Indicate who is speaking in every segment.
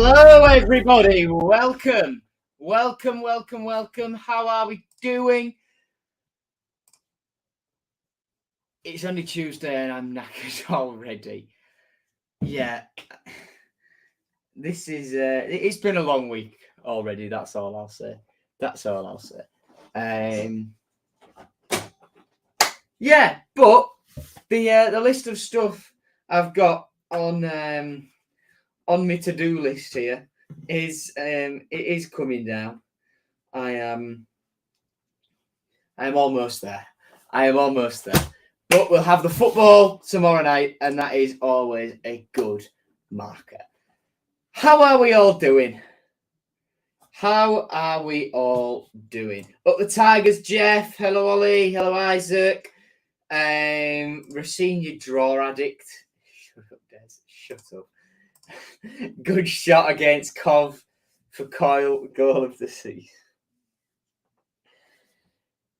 Speaker 1: Hello, everybody. Welcome. How are we doing? It's only Tuesday and I'm knackered already. Yeah. It's been a long week already. That's all I'll say. Yeah, but the list of stuff I've got on my to-do list here it is coming down. I am almost there. But we'll have the football tomorrow night, and that is always a good marker. How are we all doing? Up the Tigers, Jeff. Hello, Ollie. Hello, Isaac. Racine, you draw addict. Shut up, Des. Shut up. Good shot against Cov for Coyle. Goal of the season.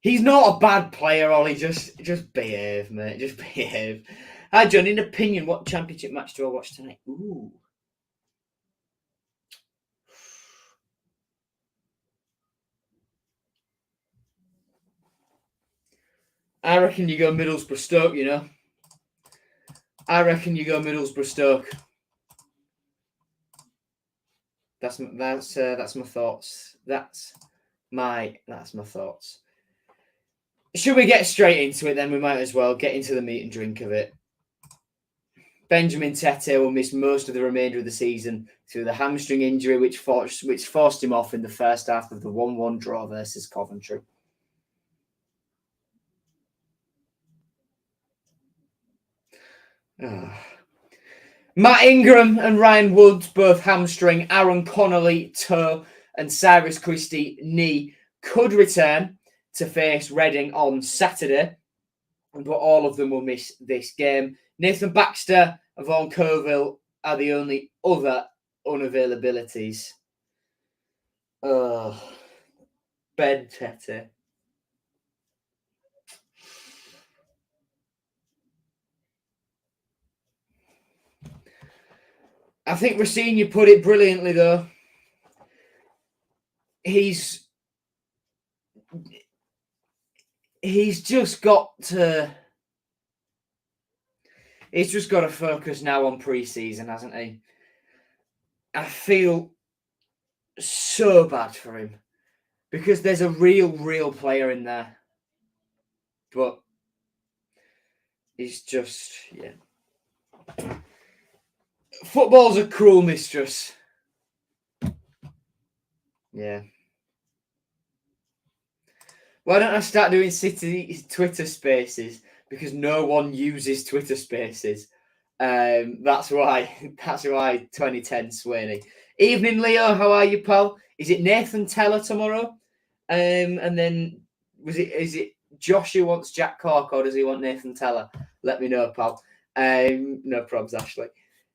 Speaker 1: He's not a bad player, Ollie. Just behave, mate. Just behave. Hi, John. In opinion, what championship match do I watch tonight? Ooh. I reckon you go Middlesbrough Stoke, you know. That's my thoughts. That's my thoughts. Should we get straight into it then? We might as well get into the meat and drink of it. Benjamin Tete will miss most of the remainder of the season through the hamstring injury, which forced him off in the first half of the 1-1 draw versus Coventry. Matt Ingram and Ryan Woods, both hamstring, Aaron Connolly, toe, and Cyrus Christie, knee, could return to face Reading on Saturday, but all of them will miss this game. Nathan Baxter and Vaughan Colville are the only other unavailabilities. Ben Tete. I think Racine, you put it brilliantly, though. He's just got to focus now on pre-season, hasn't he? I feel so bad for him because there's a real player in there, but he's just, yeah. Football's a cruel mistress. Yeah. Why don't I start doing City Twitter Spaces? Because no one uses Twitter Spaces. That's why 2010 Swaney. Evening, Leo. How are you, pal? Is it Nathan Teller tomorrow? And then is it Josh who wants Jack Cork, or does he want Nathan Teller? Let me know, pal. No probs, Ashley.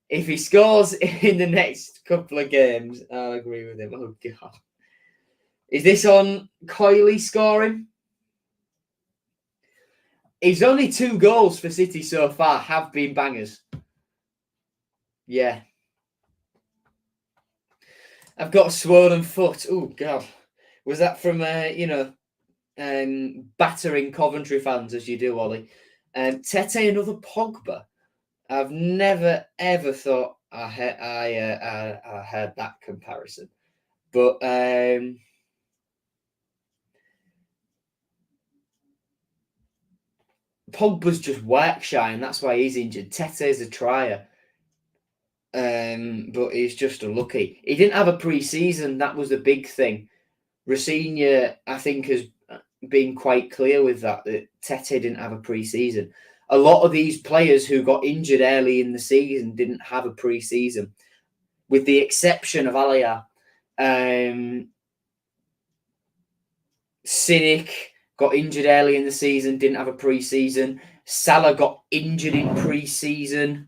Speaker 1: If he scores in the next couple of games, I'll agree with him. Oh, God. Is this on Coyley scoring? His only 2 goals for City so far have been bangers. Yeah. I've got a swollen foot. Oh, God. Was that from, battering Coventry fans as you do, Ollie? Tete, another Pogba. I've never ever thought I heard that comparison, but Pogba's just work shy, and that's why he's injured. Tete's a trier, but he's just unlucky. He didn't have a pre-season. That was the big thing. Racine, I think, has been quite clear with that Tete didn't have a pre-season. A lot of these players who got injured early in the season didn't have a pre-season, with the exception of Aliyah. Cynic got injured early in the season, didn't have a pre-season. Salah got injured in pre-season.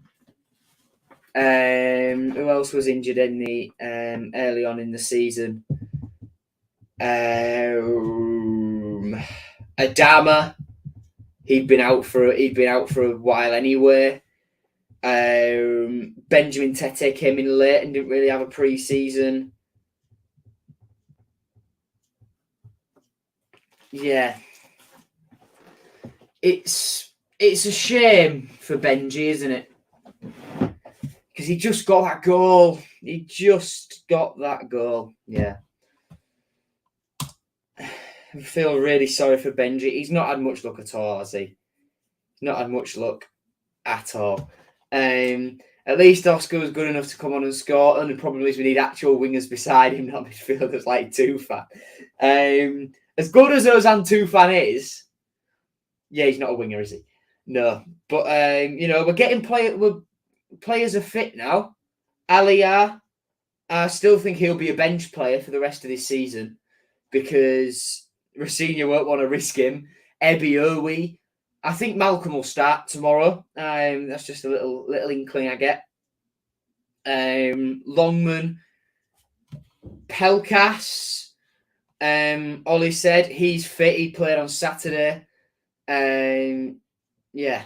Speaker 1: Who else was injured in the early on in the season? Adama. He'd been out for a while anyway. Benjamin Tete came in late and didn't really have a pre-season. Yeah. It's a shame for Benji, isn't it? Because he just got that goal. Yeah. I feel really sorry for Benji. He's not had much luck at all, has he? Not had much luck at all. At least Oscar was good enough to come on and score. And the problem is we need actual wingers beside him, not midfielders like Tufan. As good as Ozan Tufan is, yeah, he's not a winger, is he? No. But we're getting players are fit now. Aliyah, I still think he'll be a bench player for the rest of this season because Rossinha won't want to risk him. Ebiowi, I think Malcolm will start tomorrow. That's just a little inkling I get. Longman, Pelkas, Ollie said he's fit. He played on Saturday. Yeah.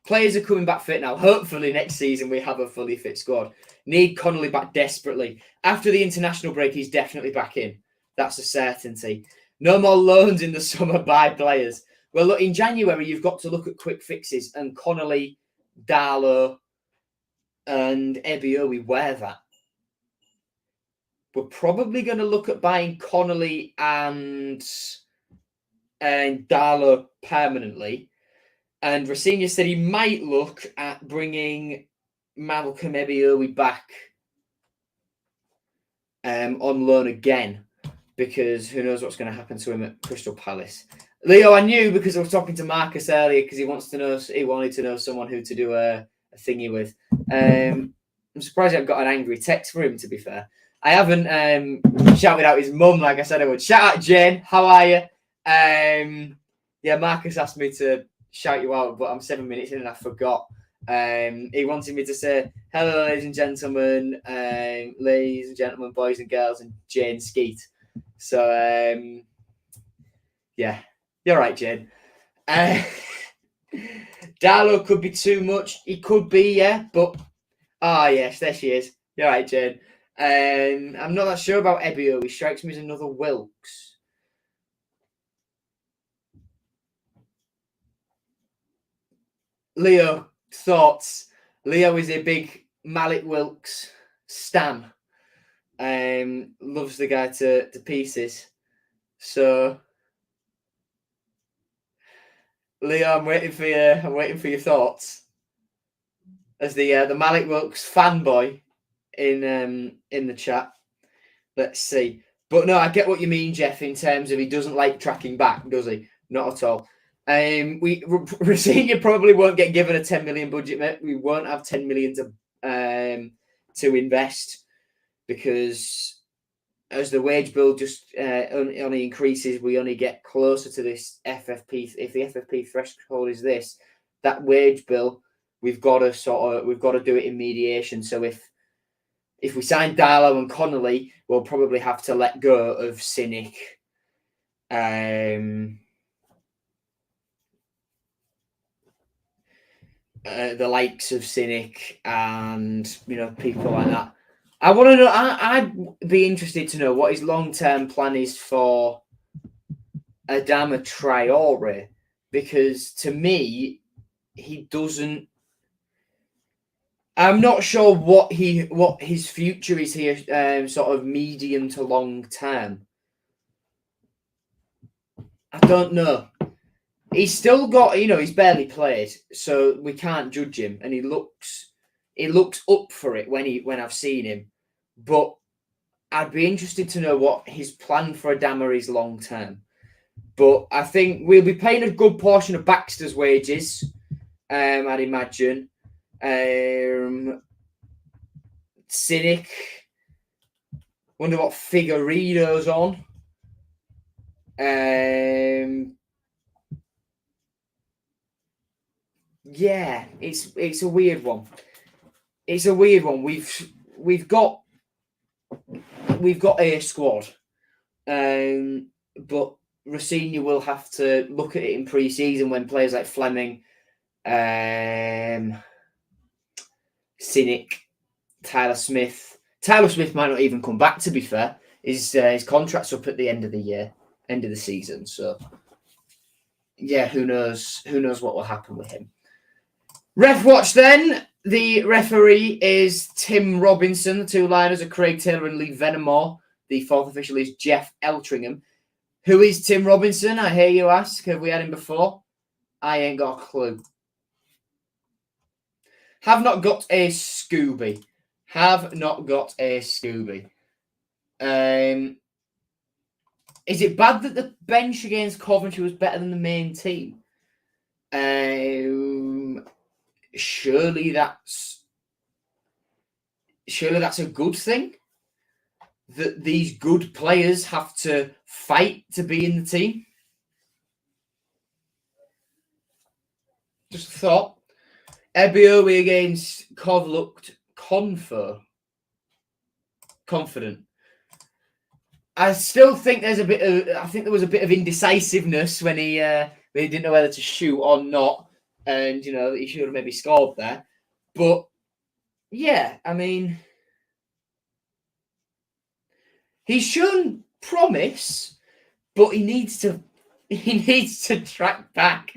Speaker 1: Players are coming back fit now. Hopefully next season we have a fully fit squad. Need Connolly back desperately. After the international break, he's definitely back in. That's a certainty. No more loans in the summer by players. Well, look, in January, you've got to look at quick fixes. And Connolly, Darlow, and Ebiowi wear that. We're probably going to look at buying Connolly and Darlow permanently. And Rossinha said he might look at bringing Malcolm Ebiowi back on loan again, because who knows what's going to happen to him at Crystal Palace. Leo, I knew because I was talking to Marcus earlier because he wanted to know someone who to do a thingy with. I'm surprised I haven't got an angry text for him, to be fair. I haven't shouted out his mum like I said I would. Shout out Jane, how are you? Yeah, Marcus asked me to shout you out, but I'm 7 minutes in and I forgot. He wanted me to say hello, ladies and gentlemen, boys and girls, and Jane Skeet. So yeah, you're right, Jane. Darlow could be too much. He could be, yeah, but yes, there she is. You're right, Jane. I'm not that sure about Ebio. He strikes me as another Wilkes. Leo, thoughts? Leo is a big Malik Wilkes stan. Loves the guy to pieces. So, Leo, I'm waiting for your thoughts as the Malik Wilkes fanboy in the chat. Let's see. But no, I get what you mean, Jeff. In terms of he doesn't like tracking back, does he? Not at all. Rossinha probably won't get given a 10 million budget, mate. We won't have 10 million to invest because as the wage bill just only increases, we only get closer to this FFP. If the FFP threshold is this, that wage bill, we've got to do it in mediation. So if we sign Darlow and Connolly, we'll probably have to let go of Cynic. The likes of Cynic and people like that. I want to know. I'd be interested to know what his long-term plan is for Adama Traore, because to me, he doesn't. I'm not sure what his future is here, sort of medium to long term. I don't know. He's still got, he's barely played, so we can't judge him. And he looks up for it when I've seen him. But I'd be interested to know what his plan for Adama is long term. But I think we'll be paying a good portion of Baxter's wages, I'd imagine. Cynic. Wonder what Figueiredo's on. Yeah, it's a weird one. It's a weird one. We've got a squad, but Rossinha will have to look at it in pre-season when players like Fleming Cynic, Tyler Smith. Tyler Smith might not even come back, to be fair. His contract's up at the end of the season. So, yeah, who knows? Who knows what will happen with him? Ref watch then. The referee is Tim Robinson. The two liners are Craig Taylor and Lee Venamore. The fourth official is Jeff Eltringham. Who is Tim Robinson? I hear you ask. Have we had him before? I ain't got a clue. Have not got a Scooby. Is it bad that the bench against Coventry was better than the main team? Surely that's a good thing. That these good players have to fight to be in the team. Just a thought. Ebiowi against Cov looked confident. I still think there was a bit of indecisiveness when he didn't know whether to shoot or not, and he should have maybe scored there. But yeah, I mean, he's shown promise, but he needs to track back.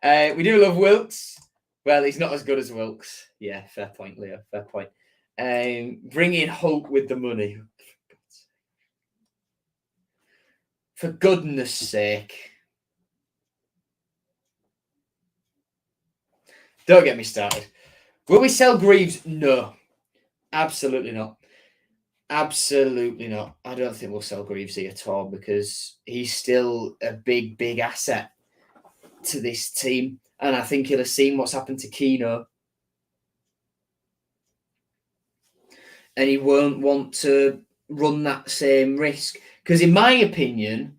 Speaker 1: We do love Wilkes. Well, he's not as good as Wilkes. Yeah, fair point, Leo. Fair point. Bring in Hope with the money. For goodness sake. Don't get me started. Will we sell Greaves? No. Absolutely not. Absolutely not. I don't think we'll sell Greavesy at all because he's still a big, big asset to this team. And I think he'll have seen what's happened to Keno. And he won't want to run that same risk. Because in my opinion,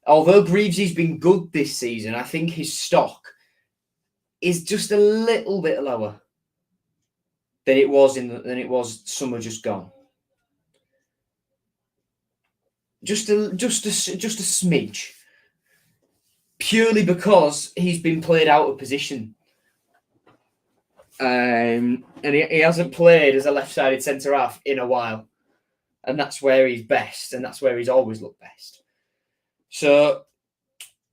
Speaker 1: although Greavesy's been good this season, I think his stock is just a little bit lower than it was summer just gone. Just a smidge. Purely because he's been played out of position. And he hasn't played as a left-sided centre-half in a while. And that's where he's best, and that's where he's always looked best. So,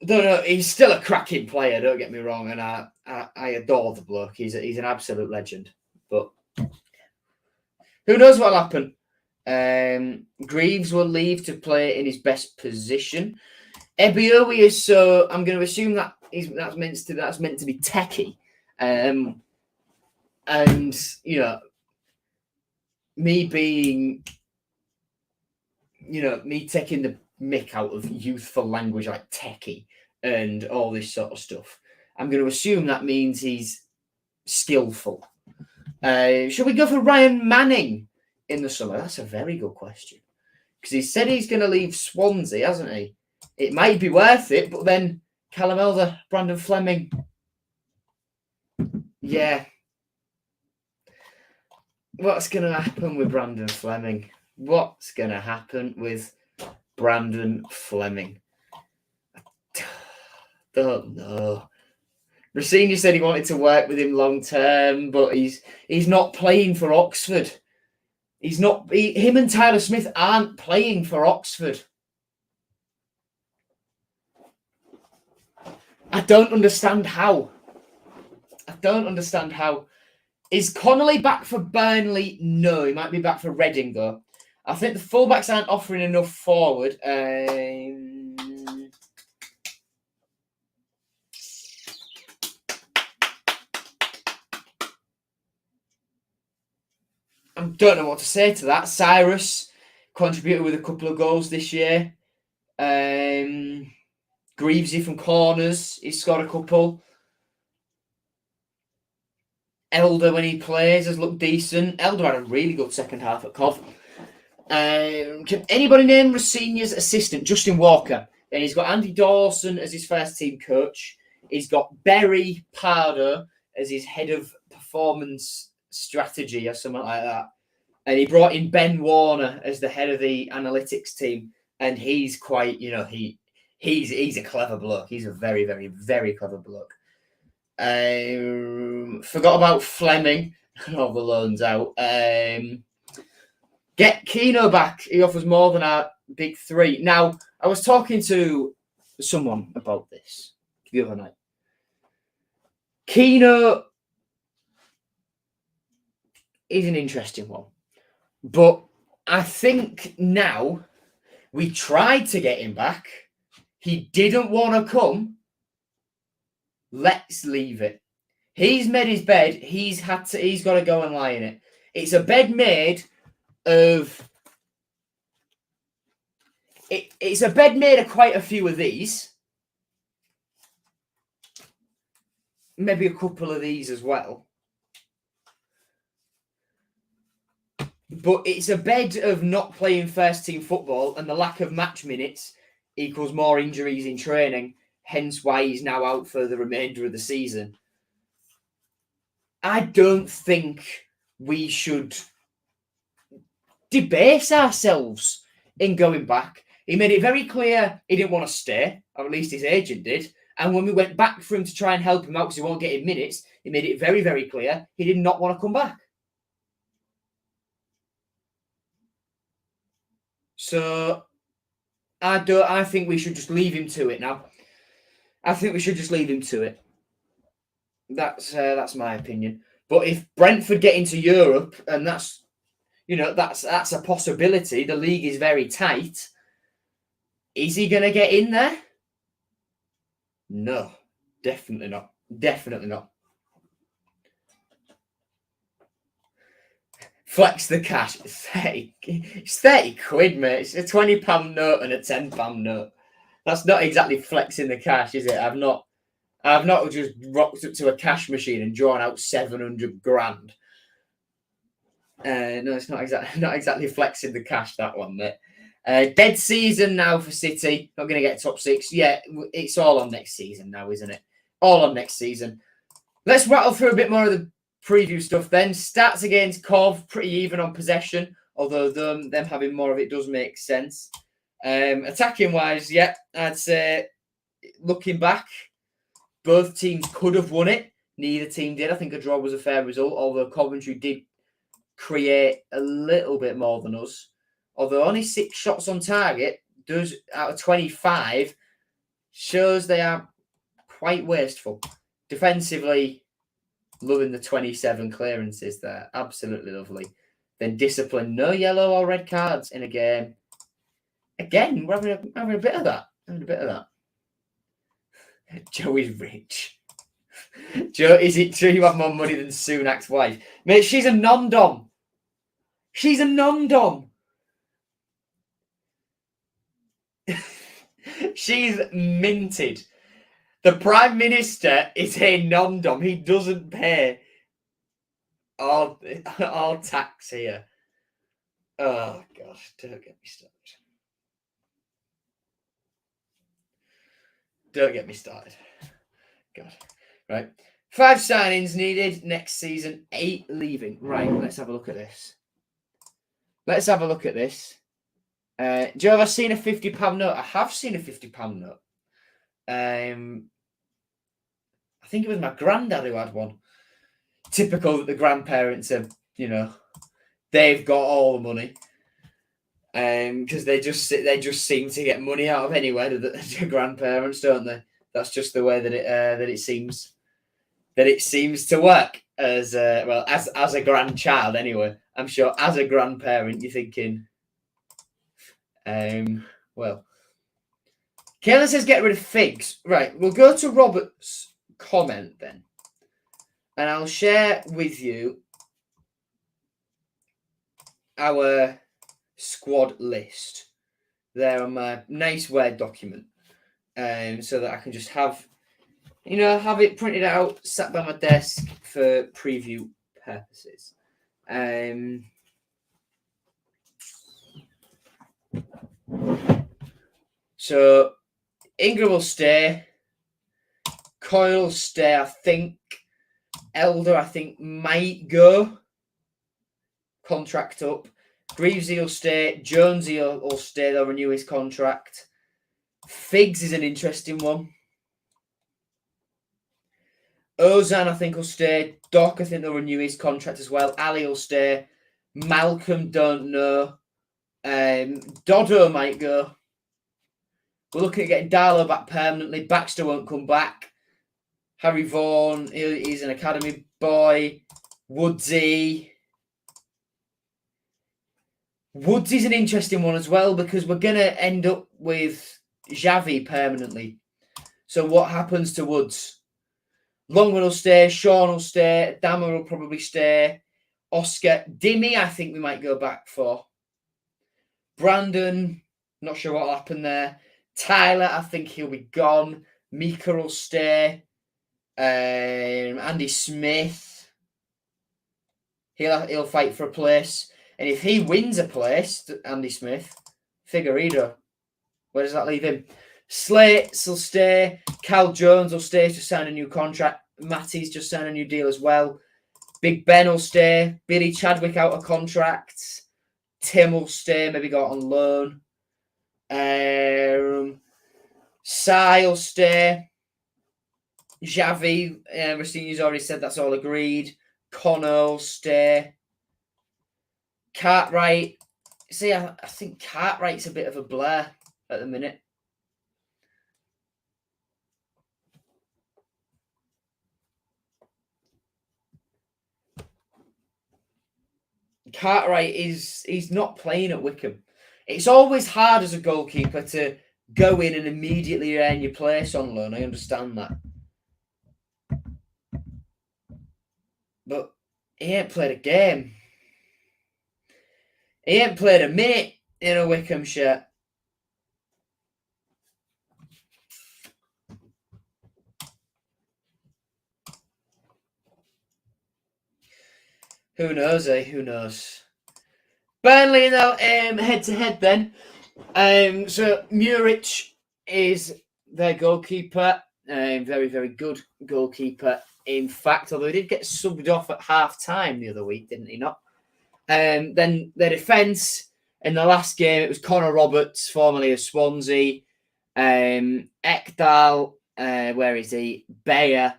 Speaker 1: don't know, he's still a cracking player, don't get me wrong, and I adore the bloke. He's an absolute legend. But who knows what'll happen? Greaves will leave to play in his best position. Ebiowi is so. I'm going to assume that's meant to be techie, and me taking the mick out of youthful language like techie and all this sort of stuff. I'm going to assume that means he's skillful. Should we go for Ryan Manning in the summer? That's a very good question because he said he's going to leave Swansea, hasn't he? It might be worth it, but then Callum Elder, Brandon Fleming. Yeah. What's going to happen with Brandon Fleming? What's going to happen with Brandon Fleming? I don't know. Rossini said he wanted to work with him long term, but he's not playing for Oxford. Him and Tyler Smith aren't playing for Oxford. I don't understand how. Is Connolly back for Burnley? No, he might be back for Reading, though. I think the fullbacks aren't offering enough forward. I don't know what to say to that. Cyrus contributed with a couple of goals this year. Greavesy from corners, he's scored a couple. Elder, when he plays, has looked decent. Elder had a really good second half at Cov. Can anybody name Rossini's assistant? Justin Walker. Then he's got Andy Dawson as his first team coach. He's got Berry Pardo as his head of performance strategy or something like that. And he brought in Ben Warner as the head of the analytics team. And he's quite, he's a clever bloke. He's a very, very, very clever bloke. Forgot about Fleming and all the loans out. Get Keno back. He offers more than our big three. Now, I was talking to someone about this the other night. Keno is an interesting one. But I think now we tried to get him back. He didn't want to come. Let's leave it. He's made his bed. He's got to go and lie in it. It's a bed made of. It's a bed made of quite a few of these. Maybe a couple of these as well. But it's a bed of not playing first team football, and the lack of match minutes equals more injuries in training, hence why he's now out for the remainder of the season. I don't think we should debase ourselves in going back. He made it very clear he didn't want to stay, or at least his agent did. And when we went back for him to try and help him out because he won't get in minutes, he made it very, very clear he did not want to come back. So I think we should just leave him to it now. I think we should just leave him to it. That's my opinion. But if Brentford get into Europe, and that's a possibility, the league is very tight. Is he going to get in there? No, definitely not. Definitely not. Flex the cash. It's 30 quid, mate. It's a £20 note and a £10 note. That's not exactly flexing the cash, is it? I've not just rocked up to a cash machine and drawn out 700 grand. No, it's not exactly flexing the cash, that one, mate. Dead season now for City. Not going to get top six. Yeah, it's all on next season now, isn't it? All on next season. Let's rattle through a bit more of the preview stuff then. Stats against Cov, pretty even on possession, although them having more of it does make sense. Attacking wise, yeah, I'd say looking back, both teams could have won it. Neither team did. I think a draw was a fair result, although Coventry did create a little bit more than us. Although only 6 shots on target does out of 25 shows they are quite wasteful. Defensively, loving the 27 clearances there. Absolutely lovely. Then discipline. No yellow or red cards in a game. Again, we're having a bit of that. Joe is rich. Joe, is it true you have more money than Sunak's wife? Mate, she's a non-dom. She's a non-dom. She's minted. The Prime Minister is a non-dom. He doesn't pay all tax here. Oh, gosh. Don't get me started. Don't get me started. God. Right. 5 signings needed next season. 8 leaving. Right. Let's have a look at this. Joe, have I seen a £50 note? I have seen a £50 note. I think it was my granddad who had one. Typical that the grandparents have, they've got all the money. Because they just seem to get money out of anywhere, the grandparents, don't they? That's just the way that it seems to work as a grandchild anyway. I'm sure as a grandparent you're thinking, Kayla says get rid of Figs. Right, we'll go to Robert's comment then, and I'll share with you our squad list there on my nice Word document, so that I can just have it printed out, sat by my desk for preview purposes. So Ingram will stay, Coyle will stay, I think. Elder, I think, might go. Contract up. Greavesy will stay. Jonesy will stay. They'll renew his contract. Figs is an interesting one. Ozan, I think, will stay. Doc, I think they'll renew his contract as well. Ali will stay. Malcolm, don't know. Dodo might go. We're looking at getting Darlow back permanently. Baxter won't come back. Harry Vaughan, he's an academy boy. Woodsy. Woodsy's an interesting one as well because we're going to end up with Xavi permanently. So what happens to Woods? Longman will stay. Sean will stay. Dammer will probably stay. Oscar. Dimmy, I think we might go back for. Brandon, not sure what will happen there. Tyler, I think he'll be gone. Mika will stay. Andy Smith, he'll fight for a place. And if he wins a place, Andy Smith, Figueiredo, where does that leave him? Slates will stay. Cal Jones will stay to sign a new contract. Matty's just signed a new deal as well. Big Ben will stay. Billy Chadwick out of contract. Tim will stay, maybe go out on loan. Sai will stay. Xavi, Racini's already said that's all agreed. Connor will stay. Cartwright. See, I think Cartwright's a bit of a blur at the minute. Cartwright he's not playing at Wickham. It's always hard as a goalkeeper to go in and immediately earn your place on loan. I understand that. But he ain't played a game. He ain't played a minute in a Wickham shirt. Who knows, eh? Who knows? Burnley now head-to-head then. So Muric is their goalkeeper. Very, very good goalkeeper. In fact, although he did get subbed off at half-time the other week, didn't he not? Then their defence, in the last game, it was Connor Roberts, formerly of Swansea. Ekdal, where is he? Bayer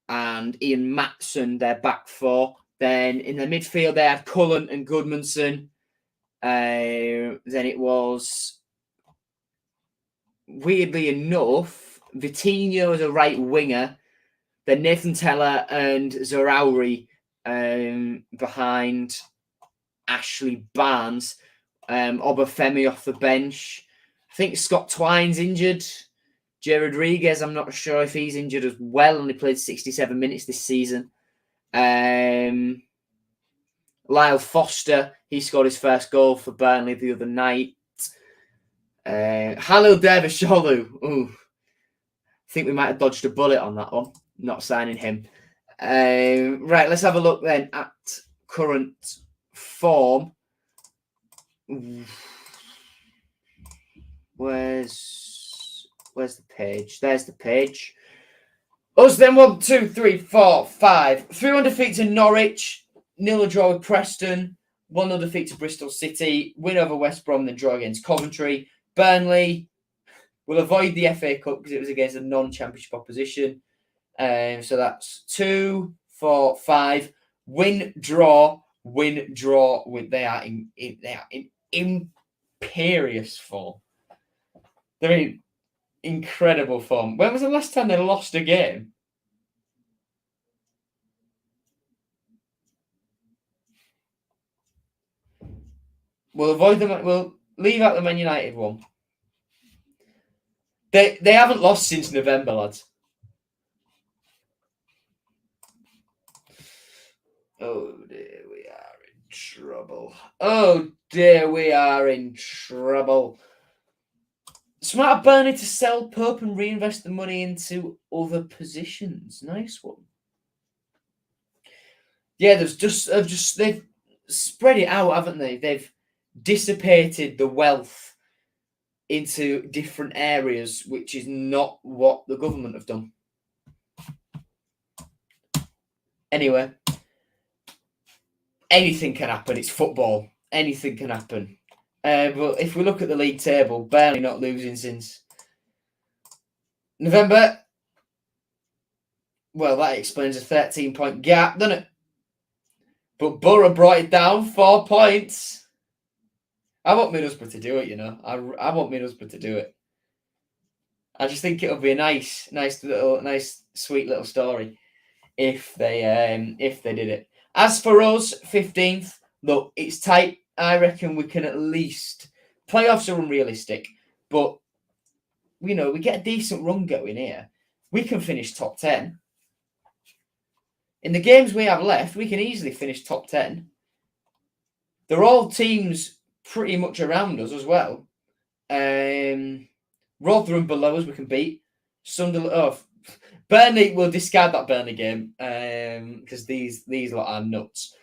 Speaker 1: and Ian Matson, their back four. Then in the midfield, they had Cullen and Goodmanson. Then it was, weirdly enough, Vitinho as a right winger. Then Nathan Teller and Zarauri behind Ashley Barnes. Obafemi off the bench. I think Scott Twine's injured. Jared Rodriguez, I'm not sure if he's injured as well. Only played 67 minutes this season. Lyle Foster, he scored his first goal for Burnley the other night. Halil Dervishoglu, I think we might have dodged a bullet on that one, not signing him. Right, let's have a look then at current form. Where's the page? There's the page. Us then 1, 2, 3, 4, 5. 3-1 defeat to Norwich. 0 draw with Preston. 1-0 defeat to Bristol City. Win over West Brom, then draw against Coventry. Burnley will avoid the FA Cup because it was against a non-championship opposition. So that's 2, 4, 5. Win, draw, win, draw. They are in imperious form. They're in incredible form. When was the last time they lost a game? We'll avoid them. We'll leave out the Man United one. They haven't lost since November, lads. Oh dear, we are in trouble. Oh dear, we are in trouble. Smart of Burnley to sell Pope and reinvest the money into other positions. Nice one. Yeah, they've spread it out, haven't they? They've dissipated the wealth into different areas, which is not what the government have done. Anyway, anything can happen. It's football. Anything can happen. But if we look at the league table, Burnley not losing since November. Well, that explains a 13-point gap, doesn't it? But Borough brought it down 4 points. I want Middlesbrough to do it, you know. I want Middlesbrough to do it. I just think it'll be a nice, sweet little story if they did it. As for us, 15th, look, it's tight. I reckon we can at least playoffs are unrealistic, but we get a decent run going here. We can finish top 10. In the games we have left, we can easily finish top 10. They're all teams pretty much around us as well. Rotherham below us we can beat. Sunderland. Burnley, we'll discard that Burnley game because these lot are nuts.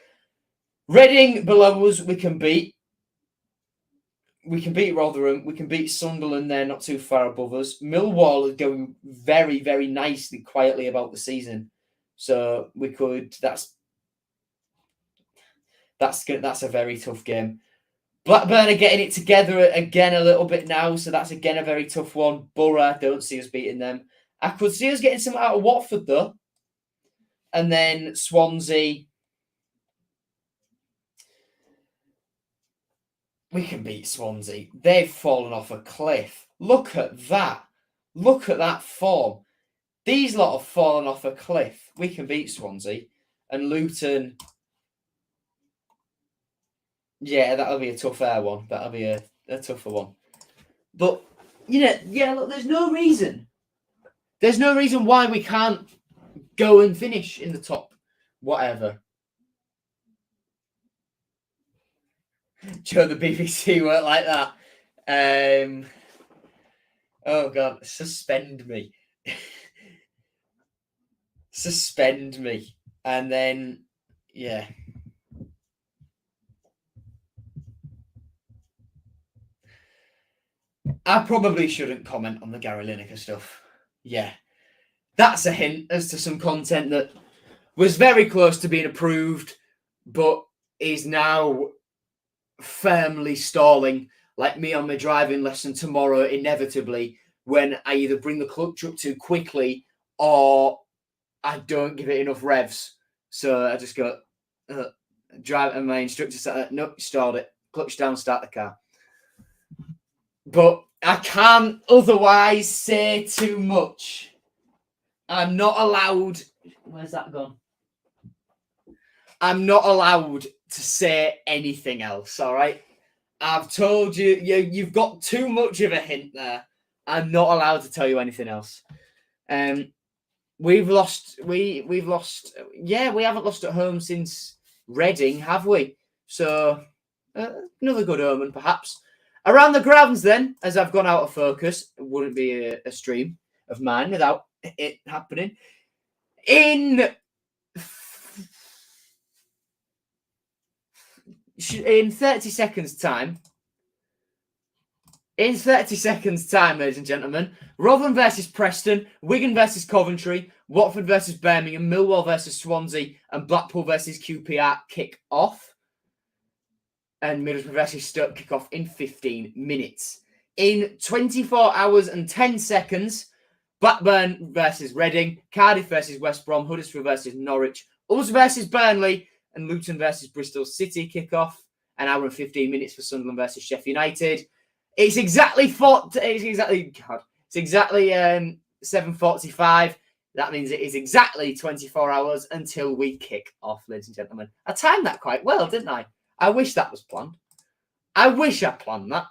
Speaker 1: Reading below us we can beat. We can beat Rotherham. We can beat Sunderland. They're not too far above us. Millwall are going very, very nicely, quietly about the season. So we could. That's a very tough game. Blackburn are getting it together again a little bit now, so that's again a very tough one. Borough, don't see us beating them. I could see us getting some out of Watford though, and then Swansea. We can beat Swansea. They've fallen off a cliff. Look at that. Look at that form. These lot have fallen off a cliff. We can beat Swansea. And Luton. Yeah, that'll be a tough air one. That'll be a tougher one. But, look, there's no reason. There's no reason why we can't go and finish in the top whatever. Joe, the BBC weren't like that. Oh, God. Suspend me. Suspend me. And then, yeah. I probably shouldn't comment on the Gary Lineker stuff. Yeah. That's a hint as to some content that was very close to being approved, but is now firmly stalling, like me on my driving lesson tomorrow, inevitably, when I either bring the clutch up too quickly or I don't give it enough revs. So I just go, drive, and my instructor said, nope, you stalled it. Clutch down, start the car. But I can't otherwise say too much. I'm not allowed. Where's that gone? I'm not allowed to say anything else, all right? I've told you, you've got too much of a hint there. I'm not allowed to tell you anything else. We've lost. We've lost. Yeah, we haven't lost at home since Reading, have we? So another good omen, perhaps. Around the grounds, then, as I've gone out of focus, it wouldn't be a stream of mine without it happening. In 30 seconds' time, ladies and gentlemen, Rotherham versus Preston, Wigan versus Coventry, Watford versus Birmingham, Millwall versus Swansea, and Blackpool versus QPR kick off. And Middlesbrough versus Stoke kick off in 15 minutes. In 24 hours and 10 seconds, Blackburn versus Reading, Cardiff versus West Brom, Huddersfield versus Norwich, us versus Burnley, and Luton versus Bristol City kick off. An hour and 15 minutes for Sunderland versus Sheffield United. It's exactly 7:45. That means it is exactly 24 hours until we kick off, ladies and gentlemen. I timed that quite well, didn't I? I wish that was planned. I wish I planned that.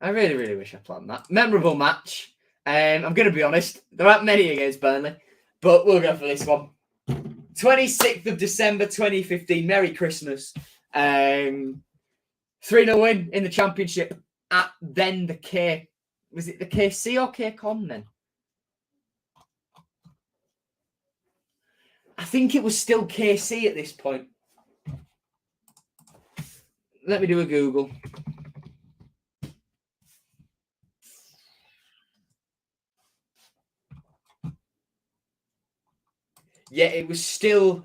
Speaker 1: I really, really wish I planned that. Memorable match. I'm going to be honest. There aren't many against Burnley, but we'll go for this one. 26th of December 2015. Merry Christmas. 3-0 win in the Championship at then the K. Was it the KC or K-Con then? I think it was still KC at this point. Let me do a Google. Yeah, it was still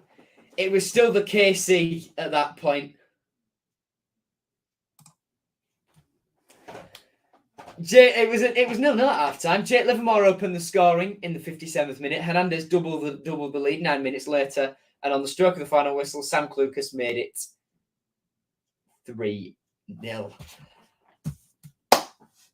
Speaker 1: the KC at that point. It was 0-0 at half time. Jake Livermore opened the scoring in the 57th minute. Hernandez doubled the lead 9 minutes later, and on the stroke of the final whistle, Sam Clucas made it 3-0.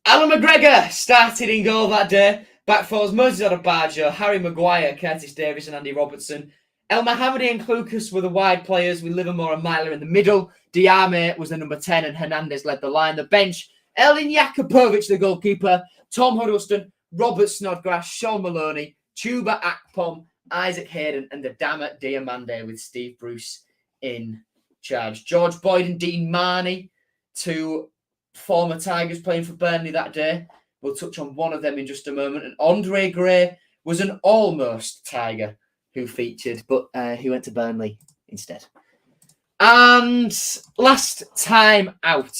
Speaker 1: Alan McGregor started in goal that day. Back fours Moses Odebajo, Harry Maguire, Curtis Davis, and Andy Robertson. El Mohammadi and Clucas were the wide players, with Livermore and Myler in the middle. Diame was the number 10, and Hernandez led the line. The bench: Elin Jakupovic, the goalkeeper, Tom Huddleston, Robert Snodgrass, Sean Maloney, Chuba Akpom, Isaac Hayden, and the Dammer Diamande, with Steve Bruce in charge. George Boyd and Dean Marnie, two former Tigers playing for Burnley that day. We'll touch on one of them in just a moment. And Andre Gray was an almost Tiger who featured, but he went to Burnley instead. And last time out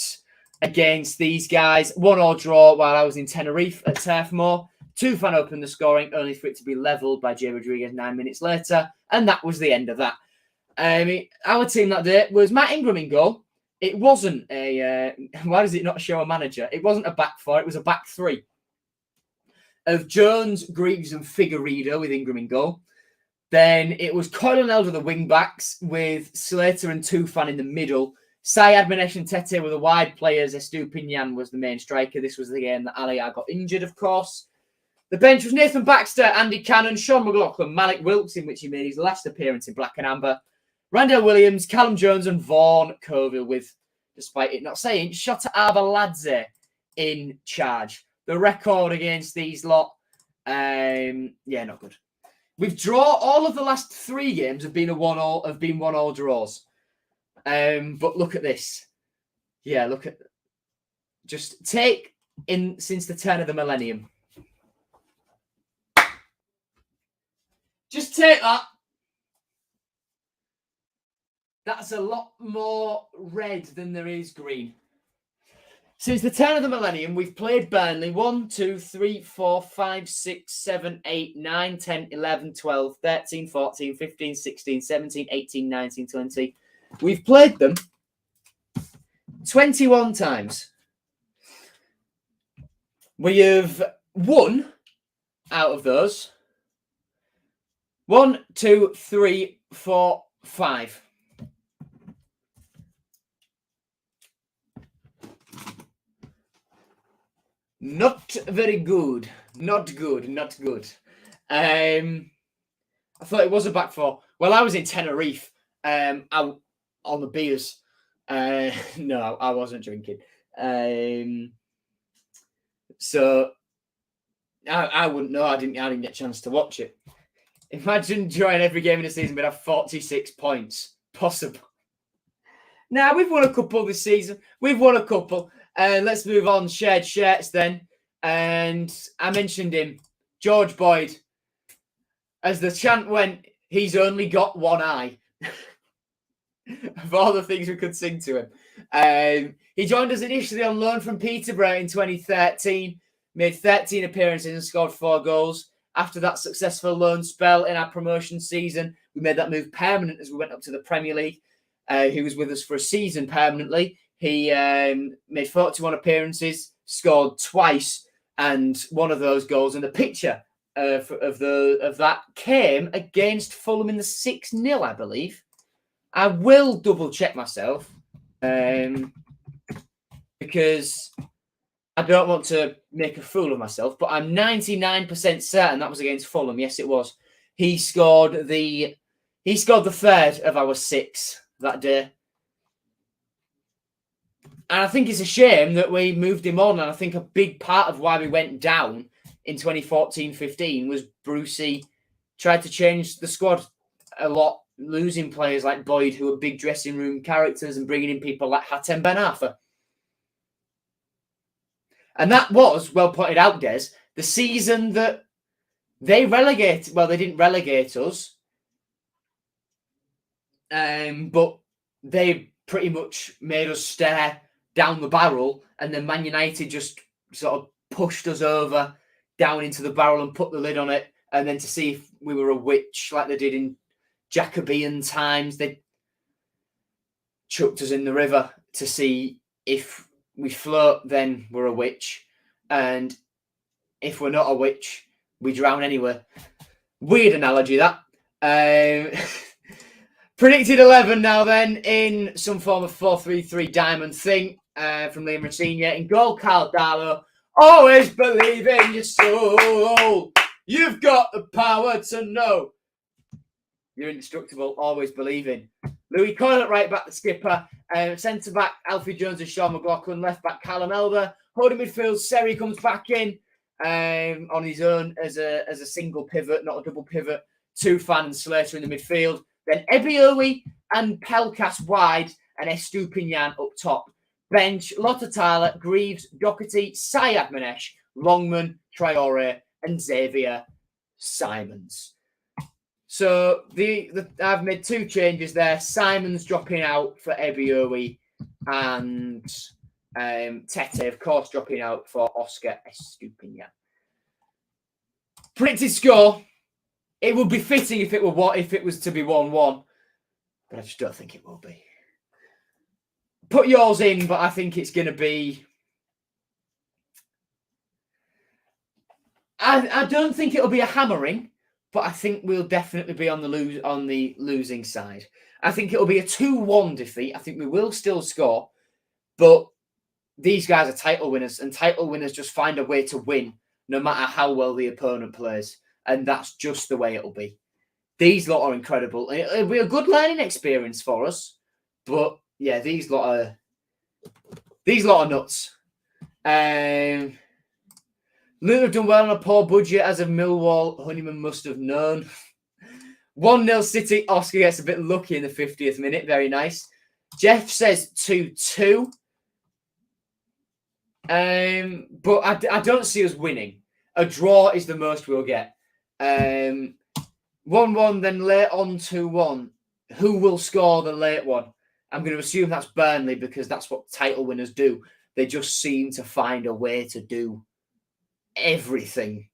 Speaker 1: against these guys, 1-1 draw while I was in Tenerife at Turf Moor. Tufan opened the scoring, only for it to be levelled by Jay Rodriguez 9 minutes later, and that was the end of that. Our team that day was Matt Ingram in goal. It wasn't a... why does it not show a manager? It wasn't a back four, it was a back three of Jones, Greaves and Figueiredo with Ingram in goal. Then it was Coyle Elder the wing backs, with Slater and Tufan in the middle. Syed Manesh and Tete were the wide players. Estupinian was the main striker. This was the game that Aliyah got injured, of course. The bench was Nathan Baxter, Andy Cannon, Sean McLaughlin, Malik Wilkes, in which he made his last appearance in black and amber, Randall Williams, Callum Jones and Vaughan Coville, with, despite it not saying, Shota Arveladze in charge. The record against these lot, not good. We've drawn all of the last 3 games have been 1-1 draws. But look at this. Yeah, just take in since the turn of the millennium. Just take that. That's a lot more red than there is green. Since the turn of the millennium, we've played Burnley 1, 2, 3, 4, 5, 6, 7, 8, 9, 10, 11, 12, 13, 14, 15, 16, 17, 18, 19, 20. We've played them 21 times. We have won out of those 1, 2, 3, 4, 5. Not very good. Not good. Not good. I thought it was a back four. Well, I was in Tenerife out on the beers. No, I wasn't drinking. So I wouldn't know. I didn't get a chance to watch it. Imagine joining every game in the season, but have 46 points. Possible. Now, we've won a couple this season. We've won a couple. Let's move on. Shared shirts then. And I mentioned him, George Boyd. As the chant went, he's only got one eye. Of all the things we could sing to him. He joined us initially on loan from Peterborough in 2013. Made 13 appearances and scored 4 goals. After that successful loan spell in our promotion season, we made that move permanent as we went up to the Premier League. He was with us for a season permanently. He made 41 appearances, scored twice, and one of those goals, and the picture of that came against Fulham in the 6-0, I believe. I will double check myself because I don't want to make a fool of myself, but I'm 99% certain that was against Fulham. Yes, it was. He scored the third of our 6 that day. And I think it's a shame that we moved him on. And I think a big part of why we went down in 2014-15 was Brucey tried to change the squad a lot, losing players like Boyd, who were big dressing room characters, and bringing in people like Hatem Ben Arfa. And that was, well pointed out, Des, the season that they relegated. Well, they didn't relegate us, but they pretty much made us stare down the barrel, and then Man United just sort of pushed us over down into the barrel and put the lid on it, and then to see if we were a witch like they did in Jacobean times, they chucked us in the river to see if we float, then we're a witch. And if we're not a witch, we drown anyway. Weird analogy, that. Predicted 11 now then, in some form of 4-3-3 diamond thing from Liam Rosenior. In goal, Kyle Darlow. Always believe in your soul. You've got the power to know. You're indestructible, always believing. Louis Coyle at right back, the skipper. Centre back, Alfie Jones and Sean McLaughlin. Left back, Callum Elder. Holding midfield, Seri comes back in on his own as a single pivot, not a double pivot. Tufan and Slater in the midfield. Then Ebiowi and Pelkas wide and Estupinian up top. Bench, Lotta Tyler, Greaves, Doherty, Syed Manesh, Longman, Traore, and Xavier Simons. So I've made 2 changes there. Simons dropping out for Ebiowi and Tete, of course, dropping out for Oscar Estupinian. Predicted score. It would be fitting if it was to be 1-1, but I just don't think it will be. Put yours in, but I think it's going to be. I don't think it'll be a hammering, but I think we'll definitely be on the losing side. I think it'll be a 2-1 defeat. I think we will still score, but these guys are title winners, and title winners just find a way to win, no matter how well the opponent plays. And that's just the way it'll be. These lot are incredible. It'll be a good learning experience for us. But yeah, these lot are nuts. Luton have done well on a poor budget, as of Millwall. Honeyman must have known. 1-0 City. Oscar gets a bit lucky in the 50th minute. Very nice. Jeff says 2-2. But I don't see us winning. A draw is the most we'll get. 1-1, then late on 2-1. Who will score the late one? I'm going to assume that's Burnley, because that's what title winners do. They just seem to find a way to do everything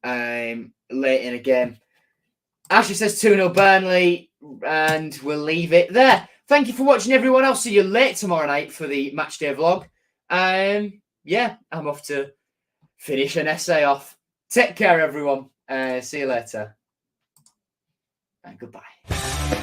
Speaker 1: late in a game. Ashley says 2-0 Burnley, and we'll leave it there. Thank you for watching, everyone. I'll see you late tomorrow night for the Matchday vlog. Yeah, I'm off to finish an essay off. Take care, everyone. See you later. And goodbye.